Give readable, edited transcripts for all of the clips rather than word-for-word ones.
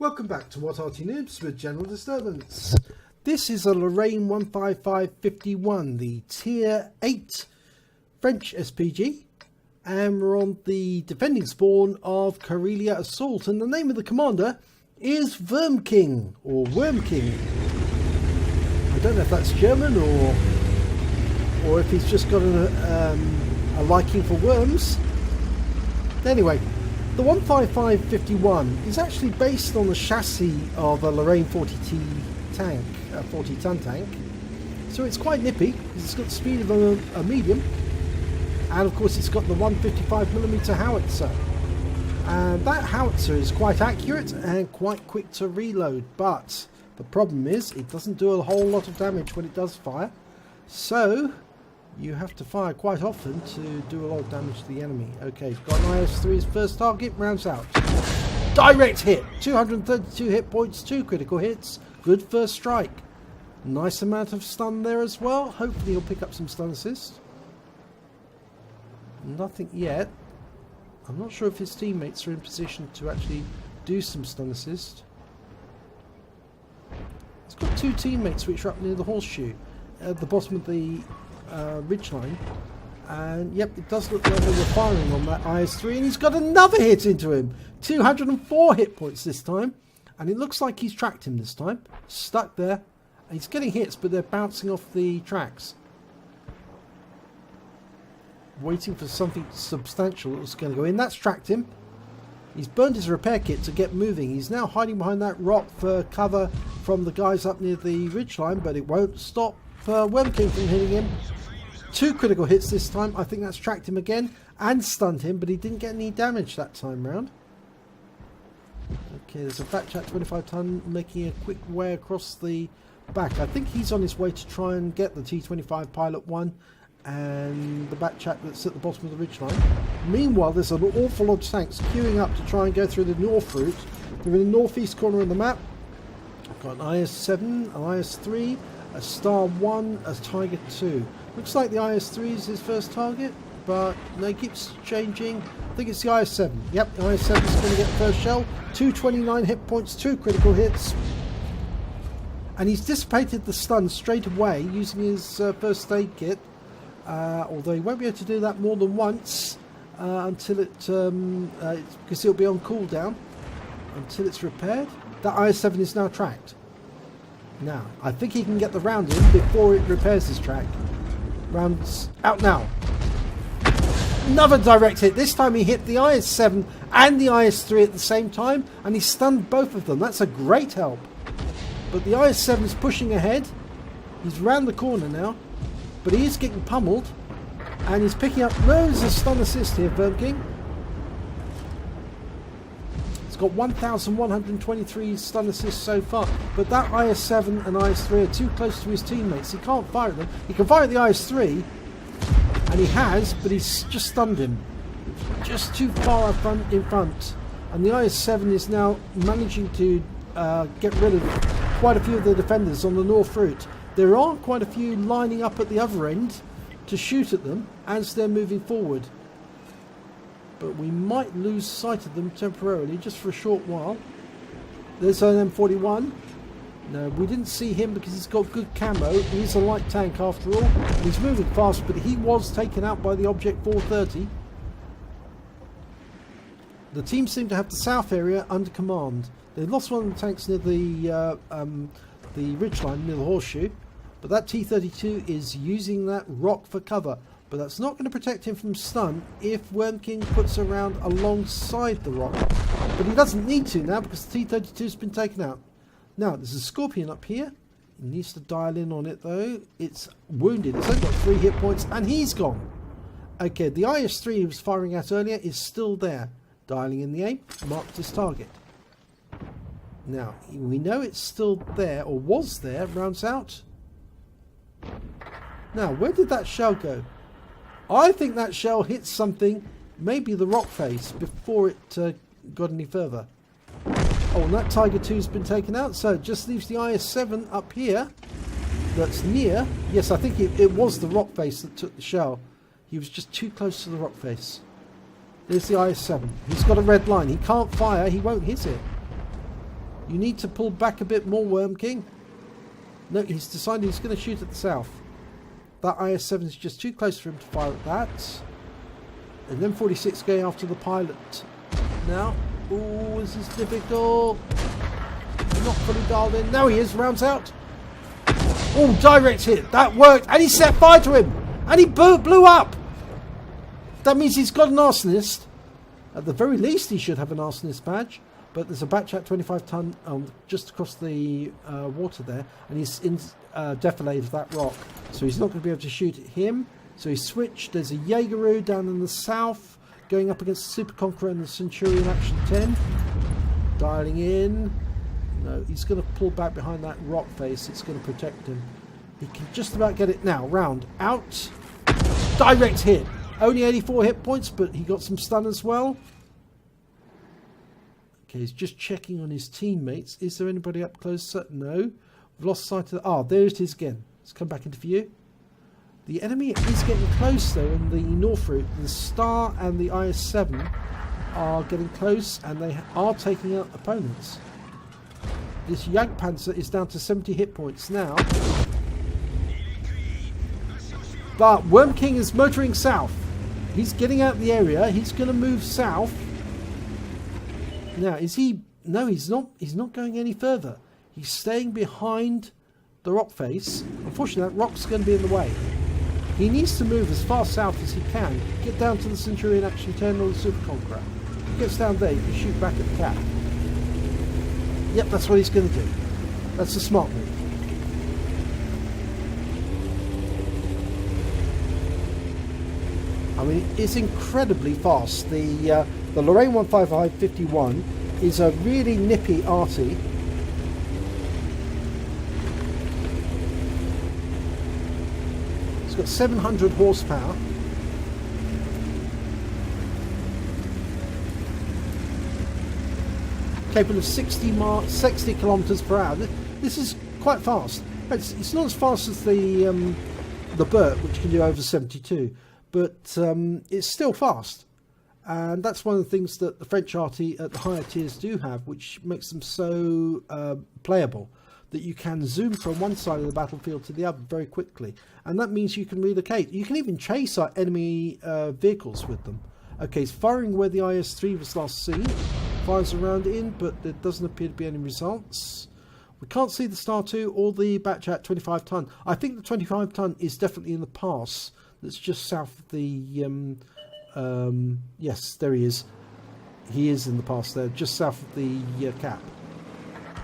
Welcome back to What Arty Noobs with General Disturbance. This is a Lorraine 15551, the Tier 8 French SPG, and we're on the defending spawn of Karelia Assault, and the name of the commander is Wurmking, or Wurmking. I don't know if that's German or if he's just got a liking for worms. Anyway, the 15551 is actually based on the chassis of a Lorraine 40T tank, a 40-ton tank. So it's quite nippy. It's got the speed of a medium, and of course it's got the 155mm howitzer. And that howitzer is quite accurate and quite quick to reload, but the problem is it doesn't do a whole lot of damage when it does fire. So you have to fire quite often to do a lot of damage to the enemy. Okay, got an IS-3 as first target, rounds out. Direct hit, 232 hit points, 2 critical hits, good first strike. Nice amount of stun there as well. Hopefully he'll pick up some stun assist. Nothing yet. I'm not sure if his teammates are in position to actually do some stun assist. He's got 2 teammates which are up near the horseshoe at the bottom of the ridgeline, and yep, it does look like they were firing on that IS-3, and he's got another hit into him. 204 hit points this time, and it looks like he's tracked him this time. Stuck there, and he's getting hits, but they're bouncing off the tracks. Waiting for something substantial that's going to go in. That's tracked him. He's burned his repair kit to get moving. He's now hiding behind that rock for cover from the guys up near the ridgeline, but it won't stop Wurmking from hitting him. 2 critical hits this time. I think that's tracked him again and stunned him, but he didn't get any damage that time round. Okay, there's a Batchat 25-ton making a quick way across the back. I think he's on his way to try and get the T25 Pilot 1 and the Batchat that's at the bottom of the ridgeline. Meanwhile, there's an awful lot of tanks queuing up to try and go through the north route. They're in the northeast corner of the map. I've got an IS-7, an IS-3, a Star 1, a Tiger 2. Looks like the IS-3 is his first target, but no, it keeps changing. I think it's the IS-7. Yep, the IS-7 is going to get the first shell. 229 hit points, 2 critical hits. And he's dissipated the stun straight away using his first aid kit. Although he won't be able to do that more than once until because it'll be on cooldown until it's repaired. That IS-7 is now tracked. Now, I think he can get the round in before it repairs his track. Round's out now. Another direct hit. This time he hit the IS-7 and the IS-3 at the same time, and he stunned both of them. That's a great help. But the IS-7 is pushing ahead. He's round the corner now, but he is getting pummeled, and he's picking up loads of stun assist here, Wurmking. He's got 1,123 stun assists so far, but that IS-7 and IS-3 are too close to his teammates. He can't fire at them. He can fire at the IS-3, and he has, but he's just stunned him. Just too far in front. And the IS-7 is now managing to get rid of quite a few of the defenders on the north route. There are quite a few lining up at the other end to shoot at them as they're moving forward. But we might lose sight of them temporarily, just for a short while. There's an M41. No, we didn't see him because he's got good camo. He's a light tank after all. He's moving fast, but he was taken out by the Object 430. The team seem to have the south area under command. They lost one of the tanks near the ridgeline, near the horseshoe. But that T-32 is using that rock for cover. But that's not going to protect him from stun if Wurmking puts around alongside the rock. But he doesn't need to now because the T-32 has been taken out. Now, there's a Scorpion up here. He needs to dial in on it though. It's wounded. It's only got 3 hit points and he's gone. Okay, the IS-3 he was firing at earlier is still there. Dialing in the aim, marked his target. Now, we know it's still there, or was there, rounds out. Now, where did that shell go? I think that shell hit something, maybe the rock face, before it got any further. Oh, and that Tiger 2 has been taken out, so it just leaves the IS-7 up here. That's near. Yes, I think it was the rock face that took the shell. He was just too close to the rock face. There's the IS-7. He's got a red line. He can't fire. He won't hit it. You need to pull back a bit more, Wurmking. No, he's decided he's going to shoot at the south. That IS-7 is just too close for him to fire at that. And then 46 going after the pilot. Now, oh, this is difficult. Not fully dialed in. Now he is, rounds out. Oh, direct hit. That worked. And he set fire to him. And he blew up. That means he's got an arsonist. At the very least, he should have an arsonist badge. But there's a Batchat 25 ton just across the water there. And he's in defilade of that rock. So he's not going to be able to shoot at him. So he switched. There's a Jaegeru down in the south. Going up against the Super Conqueror and the Centurion Action 10. Dialing in. No, he's going to pull back behind that rock face. It's going to protect him. He can just about get it now. Round. Out. Direct hit. Only 84 hit points, but he got some stun as well. Okay, he's just checking on his teammates. Is there anybody up close? No. We've lost sight of... Ah, there it is again. Let's come back into view. The enemy is getting close, though, in the north route. The Star and the IS-7 are getting close, and they are taking out opponents. This Jagdpanzer is down to 70 hit points now. But Wurmking is motoring south. He's getting out of the area. He's going to move south. Now, is he... No, he's not. He's not going any further. He's staying behind the rock face. Unfortunately, that rock's going to be in the way. He needs to move as far south as he can. Get down to the Centurion Action 10 or the Super Conqueror. If he gets down there, he can shoot back at the cap. Yep, that's what he's going to do. That's a smart move. I mean, it's incredibly fast. The Lorraine 15551 is a really nippy Arty. It's got 700 horsepower. Capable of 60 kilometers per hour. This is quite fast. It's not as fast as the Burt, which can do over 72, but it's still fast. And that's one of the things that the French Arty at the higher tiers do have, which makes them so playable, that you can zoom from one side of the battlefield to the other very quickly. And that means you can relocate. You can even chase our enemy vehicles with them. Okay, he's firing where the IS-3 was last seen. Fires around in, but there doesn't appear to be any results. We can't see the Star 2 or the Batchat 25 ton. I think the 25 ton is definitely in the pass that's just south of the... yes, there he is. He is in the pass there, just south of the cap.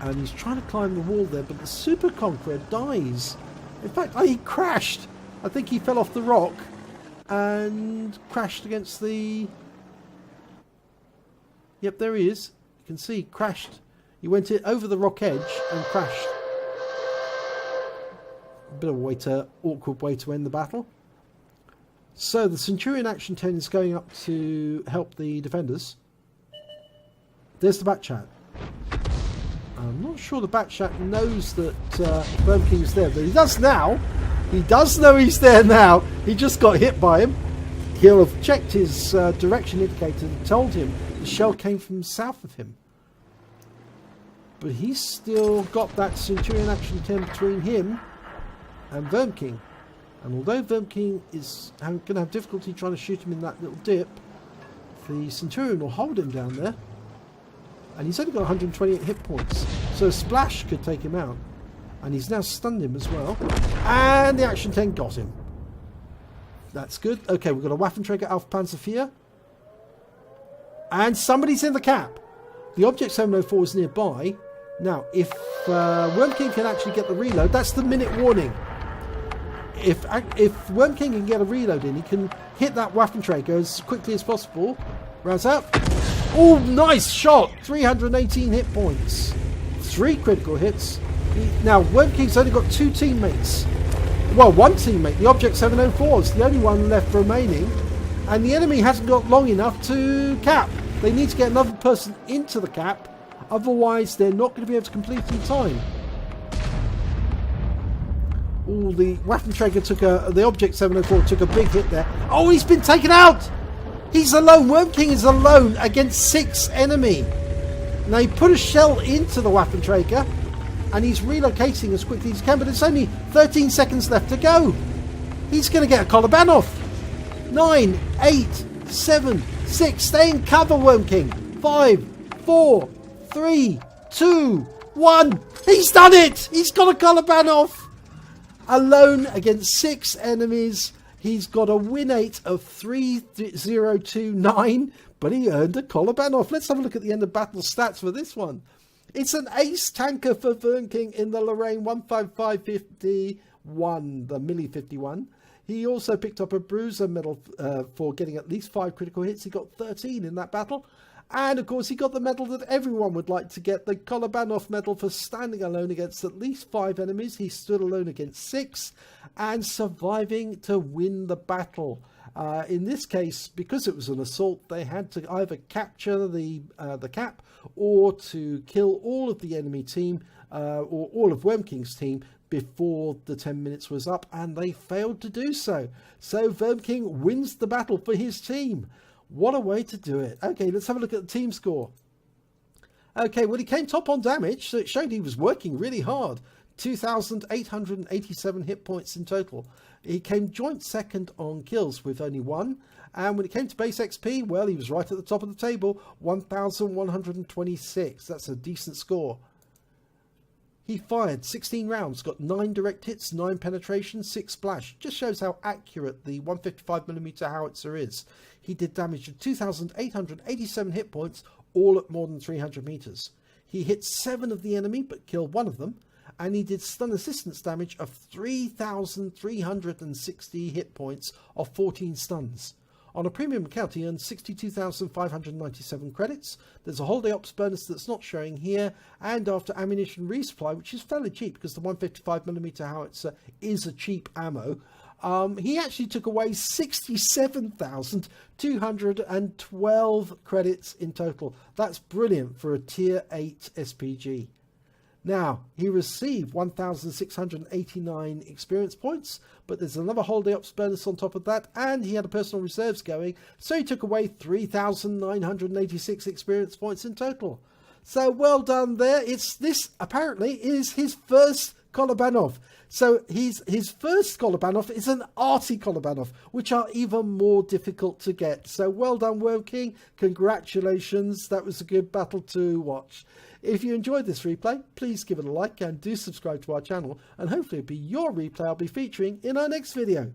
And he's trying to climb the wall there, but the Super Conqueror dies. In fact, he crashed. I think he fell off the rock and crashed against the... Yep, there he is. You can see, crashed. He went over the rock edge and crashed. A bit of a awkward way to end the battle. So the Centurion Action 10 is going up to help the defenders. There's the Batchat. I'm not sure the Batchat knows that Wurmking's there, but he does now. He does know he's there now. He just got hit by him. He'll have checked his direction indicator and told him the shell came from south of him. But he's still got that Centurion Action 10 between him and Wurmking. And although Wurmking is going to have difficulty trying to shoot him in that little dip, the Centurion will hold him down there. And he's only got 128 hit points. So a splash could take him out. And he's now stunned him as well. And the Action 10 got him. That's good. Okay, we've got a Waffenträger Alpha Panzer IV. And somebody's in the cap. The Object 704 is nearby. Now, if Wurmking can actually get the reload, that's the minute warning. If Wurmking can get a reload in, he can hit that Waffenträger as quickly as possible. Rounds out. Oh, nice shot! 318 hit points. 3 critical hits. Now, Wurmking's only got 2 teammates. Well, 1 teammate. The Object 704 is the only one left remaining. And the enemy hasn't got long enough to cap. They need to get another person into the cap. Otherwise, they're not going to be able to complete in time. Oh, the Waffenträger took the Object 704 took a big hit there. Oh, he's been taken out! He's alone. Wurmking is alone against 6 enemy. Now, he put a shell into the Waffenträger, and he's relocating as quickly as he can, but it's only 13 seconds left to go. He's going to get a Kolobanov. 9, 8, 7, 6. Stay in cover, Wurmking. 5, 4, 3, 2, 1. He's done it! He's got a Kolobanov. Alone against 6 enemies. He's got a win rate of 3,029, but he earned a Kolobanov. Let's have a look at the end of battle stats for this one. It's an ace tanker for Wurmking in the Lorraine 15551, the Milli 51. He also picked up a bruiser medal for getting at least 5 critical hits. He got 13 in that battle. And of course, he got the medal that everyone would like to get, the Kolobanov medal for standing alone against at least 5 enemies. He stood alone against 6 and surviving to win the battle. In this case, because it was an assault, they had to either capture the cap or to kill all of the enemy team or all of Wurmking's team before the 10 minutes was up, and they failed to do so. So Wurmking wins the battle for his team. What a way to do it. Okay, let's have a look at the team score. Okay, well, he came top on damage, so it showed he was working really hard. 2,887 hit points in total. He came joint second on kills with only 1. And when it came to base XP, well, he was right at the top of the table, 1,126. That's a decent score. He fired 16 rounds, got 9 direct hits, 9 penetration, 6 splash. Just shows how accurate the 155mm howitzer is. He did damage of 2,887 hit points, all at more than 300 meters. He hit 7 of the enemy, but killed 1 of them. And he did stun assistance damage of 3,360 hit points of 14 stuns. On a premium account, he earned 62,597 credits. There's a holiday ops bonus that's not showing here. And after ammunition resupply, which is fairly cheap because the 155mm howitzer is a cheap ammo, he actually took away 67,212 credits in total. That's brilliant for a tier 8 SPG. Now, he received 1,689 experience points, but there's another holiday ops bonus on top of that, and he had a personal reserves going, so he took away 3,986 experience points in total. So well done there. This apparently is his first Kolobanov. So his first Kolobanov is an Arty Kolobanov, which are even more difficult to get. So well done, Wurmking. Congratulations. That was a good battle to watch. If you enjoyed this replay, please give it a like and do subscribe to our channel. And hopefully it'll be your replay I'll be featuring in our next video.